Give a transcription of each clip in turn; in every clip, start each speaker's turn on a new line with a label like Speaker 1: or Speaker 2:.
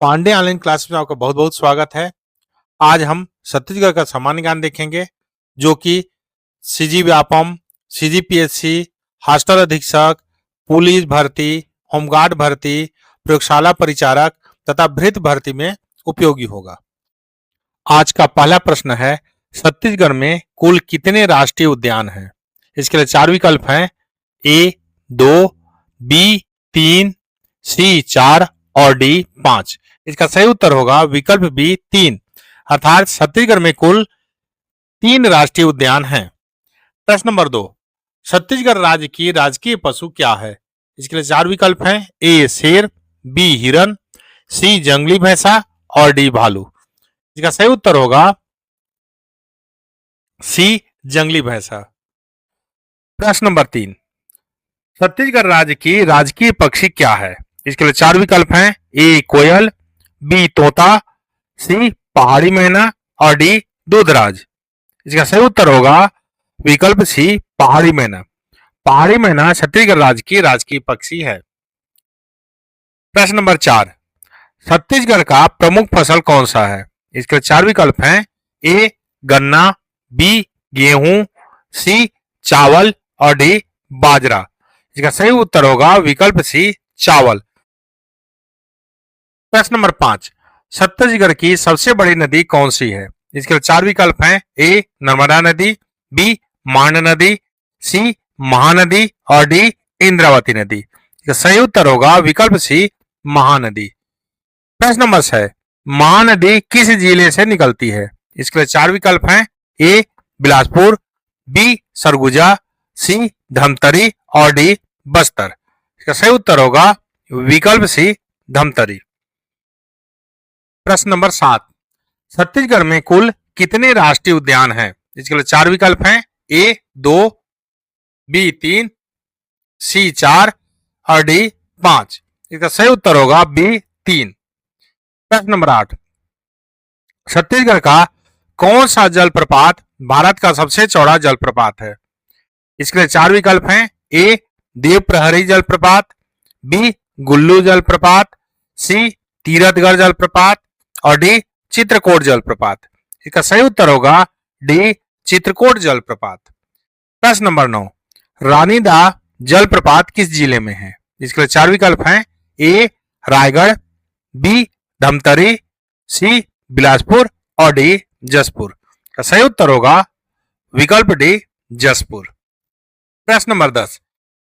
Speaker 1: Pandey online class में आपका बहुत बहुत स्वागत है। आज हम छत्तीसगढ़ का सामान्य ज्ञान देखेंगे, जो कि सीजी व्यापम, सीजीपीएससी, हॉस्टल अधीक्षक, पुलिस भर्ती, होमगार्ड भर्ती, प्रयोगशाला परिचारक तथा भृत्य भर्ती में उपयोगी होगा। आज का पहला प्रश्न है, छत्तीसगढ़ में कुल कितने राष्ट्रीय उद्यान हैं? इसके लिए चार विकल्प हैं, ए 2, बी 3, सी 4 और डी 5। इसका सही उत्तर होगा विकल्प बी 3, अर्थात छत्तीसगढ़ में कुल 3 राष्ट्रीय उद्यान हैं। प्रश्न नंबर 2, छत्तीसगढ़ राज्य की राजकीय पशु क्या है? इसके लिए चार विकल्प हैं, ए शेर, बी हिरन, सी जंगली भैंसा और डी भालू। इसका सही उत्तर होगा सी जंगली भैंसा। प्रश्न नंबर 3, छत्तीसगढ़ राज्य की राजकीय पक्षी क्या है? इसके लिए चार विकल्प हैं, ए कोयल, बी तोता, सी पहाड़ी मैना और डी दूधराज। इसका सही उत्तर होगा विकल्प सी पहाड़ी मैना। पहाड़ी मैना छत्तीसगढ़ राज्य की राजकीय पक्षी है। प्रश्न नंबर 4, छत्तीसगढ़ का प्रमुख फसल कौन सा है? इसके चार विकल्प हैं, ए गन्ना, बी गेहूं, सी चावल और डी बाजरा। इसका सही उत्तर होगा विकल्प सी चावल। प्रश्न नंबर 5, छत्तीसगढ़ की सबसे बड़ी नदी कौन सी है? इसके चार विकल्प हैं, ए नर्मदा नदी, बी मांड नदी, सी महानदी और डी इंद्रावती नदी। इसका सही उत्तर होगा विकल्प सी महानदी। प्रश्न नंबर 6, महानदी किस जिले से निकलती है? इसके लिए चार विकल्प हैं, ए बिलासपुर, बी सरगुजा, सी धमतरी और डी बस्तर। इसका सही उत्तर होगा विकल्प सी धमतरी। प्रश्न नंबर 7, छत्तीसगढ़ में कुल कितने राष्ट्रीय उद्यान हैं? इसके लिए चार विकल्प हैं, ए 2, बी 3, सी 4 और डी 5। इसका सही उत्तर होगा बी 3। प्रश्न नंबर 8, छत्तीसगढ़ का कौन सा जलप्रपात भारत का सबसे चौड़ा जलप्रपात है? इसके लिए चार विकल्प हैं, ए देवप्रहरी जलप्रपात, बी गुल्लू जलप्रपात, सी तीरथगढ़ जलप्रपात और डी चित्रकोट जलप्रपात। इसका सही उत्तर होगा डी चित्रकोट जलप्रपात। प्रश्न नंबर 9, रानीदा जलप्रपात किस जिले में है? इसके लिए चार विकल्प हैं, ए रायगढ़, बी धमतरी, सी बिलासपुर और डी जसपुर। का सही उत्तर होगा विकल्प डी जसपुर। प्रश्न नंबर 10,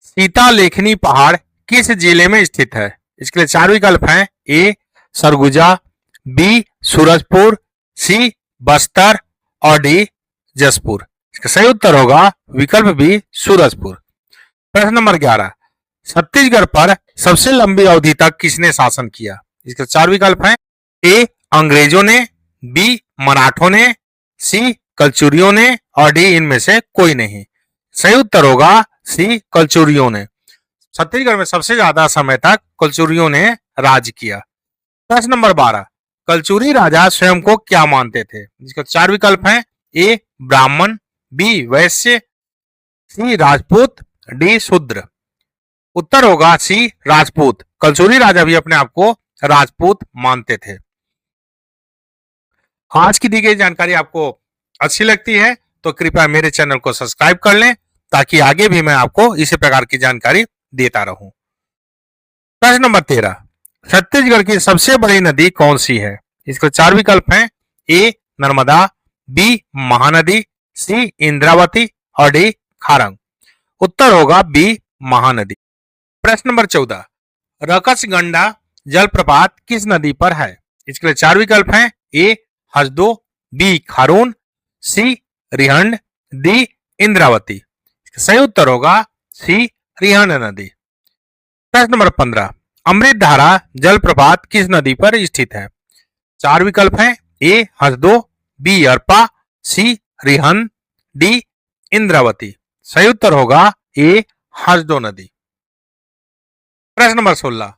Speaker 1: सीता लेखनी पहाड़ किस जिले में स्थित है? इसके लिए चार विकल्प हैं, ए सरगुजा, बी सूरजपुर, सी बस्तर और डी जसपुर। इसका सही उत्तर होगा विकल्प बी सूरजपुर। प्रश्न नंबर 11, छत्तीसगढ़ पर सबसे लंबी अवधि तक किसने शासन किया? इसके चार विकल्प हैं, ए अंग्रेजों ने, बी मराठों ने, सी कलचुरियों ने और डी इनमें से कोई नहीं। सही उत्तर होगा सी कलचुरियों ने। छत्तीसगढ़ में सबसे ज्यादा समय तक कलचुरियों ने राज किया। प्रश्न नंबर 12, कलचुरी राजा स्वयं को क्या मानते थे? इसके चार विकल्प हैं, ए ब्राह्मण, बी वैश्य, सी राजपूत, डी शूद्र। उत्तर होगा सी राजपूत। कलचुरी राजा भी अपने आप को राजपूत मानते थे। आज की दी गई जानकारी आपको अच्छी लगती है तो कृपया मेरे चैनल को सब्सक्राइब कर लें, ताकि आगे भी मैं आपको इसी प्रकार की जानकारी देता रहूं। प्रश्न नंबर 13, छत्तीसगढ़ की सबसे बड़ी नदी कौन सी है? इसके चार विकल्प हैं, ए नर्मदा, बी महानदी, सी इंद्रावती और डी खारंग। उत्तर होगा बी महानदी। प्रश्न नंबर 14, रकसगंडा जलप्रपात किस नदी पर है? इसके लिए चार विकल्प हैं, ए हसदो, बी खारून, सी रिहंड, डी इंद्रावती। सही उत्तर होगा सी रिहंड नदी। प्रश्न नंबर 15, अमृतधारा जलप्रपात किस नदी पर स्थित है? चार विकल्प हैं, ए हसदो, बी अरपा, सी रिहंद, डी इंद्रावती। सही उत्तर होगा ए हसदो नदी। प्रश्न नंबर 16,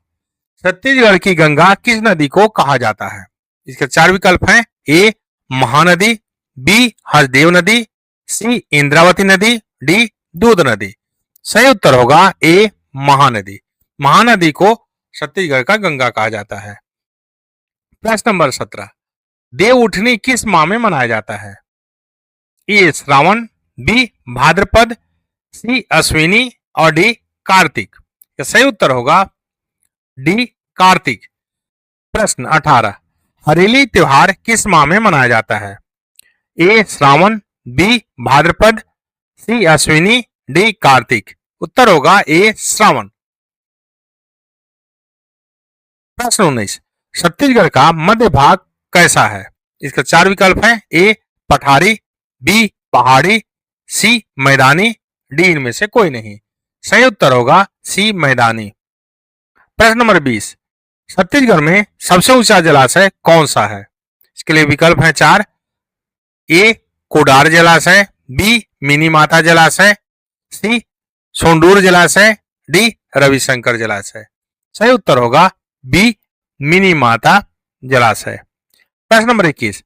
Speaker 1: छत्तीसगढ़ की गंगा किस नदी को कहा जाता है? इसके चार विकल्प हैं, ए महानदी, बी हसदेव नदी, सी इंद्रावती नदी, डी दूध नदी। सही उत्तर होगा ए महानदी। महानदी को छत्तीसगढ़ का गंगा कहा जाता है। प्रश्न नंबर 17, देव उठनी किस माह में मनाया जाता है? ए श्रावण, बी भाद्रपद, सी अश्विनी और डी कार्तिक। इसका सही उत्तर होगा डी कार्तिक। प्रश्न 18, हरेली त्योहार किस माह में मनाया जाता है? ए श्रावण, बी भाद्रपद, सी अश्विनी, डी कार्तिक। उत्तर होगा ए श्रावण। प्रश्न 19, छत्तीसगढ़ का मध्य भाग कैसा है? इसका चार विकल्प है। ए पठारी, बी पहाड़ी, सी मैदानी, डी इनमें से कोई नहीं। सही उत्तर होगा सी मैदानी। प्रश्न नंबर 20, छत्तीसगढ़ में सबसे ऊंचा जलाशय कौन सा है? इसके लिए विकल्प है चार। ए कोडार जलाशय, बी मिनी माता जलाशय, सी सोंडूर जलाशय, डी रविशंकर जलाशय। सही उत्तर होगा बी मिनी माता जलाशय। प्रश्न नंबर 21,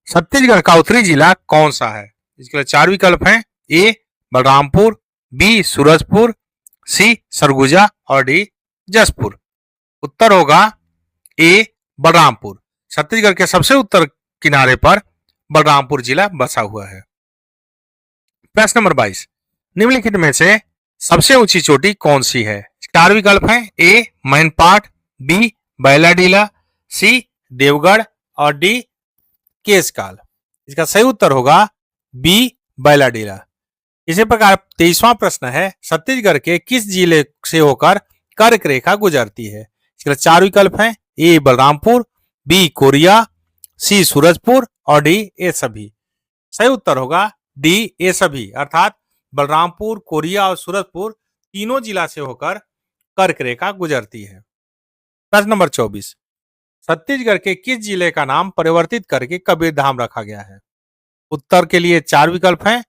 Speaker 1: छत्तीसगढ़ का उत्तरी जिला कौन सा है? इसके लिए चार विकल्प हैं। ए बलरामपुर, बी सूरजपुर, सी सरगुजा और डी जसपुर। उत्तर होगा ए बलरामपुर। छत्तीसगढ़ के सबसे उत्तर किनारे पर बलरामपुर जिला बसा हुआ है। प्रश्न नंबर 22, निम्नलिखित में से सबसे ऊंची चोटी कौन सी है? चार विकल्प हैं। ए मैनपाट, बी बैलाडीला, सी देवगढ़ और डी केशकाल। इसका सही उत्तर होगा बी बैलाडीला। इसी प्रकार 23वां प्रश्न है, छत्तीसगढ़ के किस जिले से होकर कर्क रेखा गुजरती है? इसके चार विकल्प हैं। ए बलरामपुर, बी कोरिया, सी सूरजपुर और डी ए सभी। सही उत्तर होगा डी ए सभी, अर्थात बलरामपुर, कोरिया और सूरजपुर तीनों जिला से होकर कर्क रेखा गुजरती है। प्रश्न नंबर 24, छत्तीसगढ़ के किस जिले का नाम परिवर्तित करके कबीरधाम रखा गया है? उत्तर के लिए चार विकल्प हैं।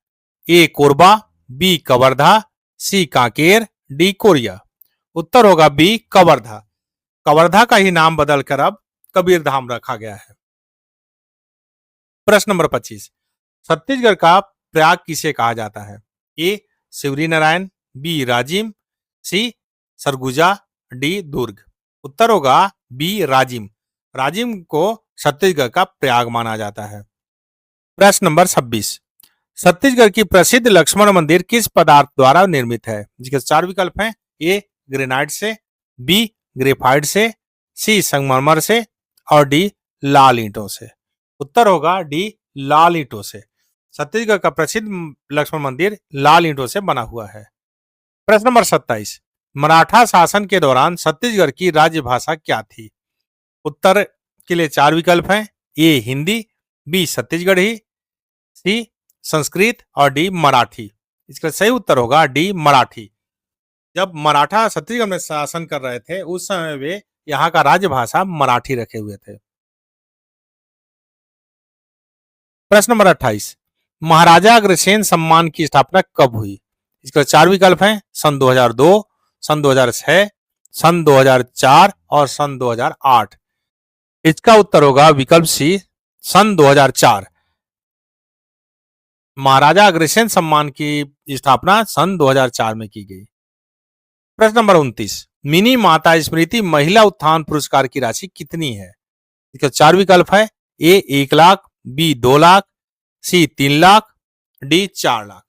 Speaker 1: ए कोरबा, बी कवर्धा, सी कांकेर, डी कोरिया। उत्तर होगा बी कवर्धा। कवर्धा का ही नाम बदलकर अब कबीरधाम रखा गया है। प्रश्न नंबर 25, छत्तीसगढ़ का प्रयाग किसे कहा जाता है? ए शिवरी नारायण, बी राजिम, सी सरगुजा, डी दुर्ग। उत्तर होगा बी राजिम। राजिम को छत्तीसगढ़ का प्रयाग माना जाता है। प्रश्न नंबर 26, छत्तीसगढ़ की प्रसिद्ध लक्ष्मण मंदिर किस पदार्थ द्वारा निर्मित है? जिसके चार विकल्प हैं। ए ग्रेनाइट से, बी ग्रेफाइट से, सी संगमरमर से और डी लाल ईंटों से। उत्तर होगा डी लाल ईंटों से। छत्तीसगढ़ का प्रसिद्ध लक्ष्मण मंदिर लाल ईंटों से बना हुआ है। प्रश्न नंबर 27, मराठा शासन के दौरान छत्तीसगढ़ की राज्य भाषा क्या थी? उत्तर के लिए चार विकल्प हैं। ए हिंदी, बी छत्तीसगढ़ी, सी संस्कृत और डी मराठी। इसका सही उत्तर होगा डी मराठी। जब मराठा छत्तीसगढ़ में शासन कर रहे थे उस समय वे यहाँ का राजभाषा मराठी रखे हुए थे। प्रश्न नंबर 28, महाराजा अग्रसेन सम्मान की स्थापना कब हुई? इसका चार विकल्प हैं। सन 2002, सन 2006, सन 2004 और सन 2008। इसका उत्तर होगा विकल्प सी, सन 2004। महाराजा अग्रसेन सम्मान की स्थापना सन 2004 में की गई। प्रश्न नंबर 29, मिनी माता स्मृति महिला उत्थान पुरस्कार की राशि कितनी है? इसके चार विकल्प है। ए 1 लाख, बी 2 लाख, सी 3 लाख, डी 4 लाख।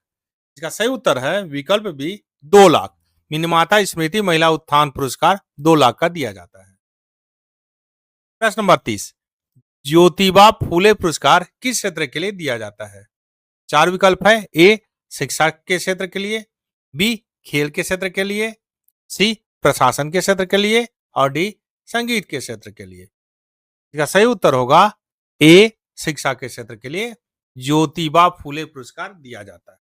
Speaker 1: इसका सही उत्तर है विकल्प बी 2 लाख। मिनी माता स्मृति महिला उत्थान पुरस्कार 2 लाख का दिया जाता है। प्रश्न नंबर 30, ज्योतिबा फूले पुरस्कार किस क्षेत्र के लिए दिया जाता है? चार विकल्प है। ए शिक्षा के क्षेत्र के लिए, बी खेल के क्षेत्र के लिए, सी प्रशासन के क्षेत्र के लिए और डी संगीत के क्षेत्र के लिए। इसका सही उत्तर होगा ए शिक्षा के क्षेत्र के लिए ज्योतिबा फूले पुरस्कार दिया जाता है।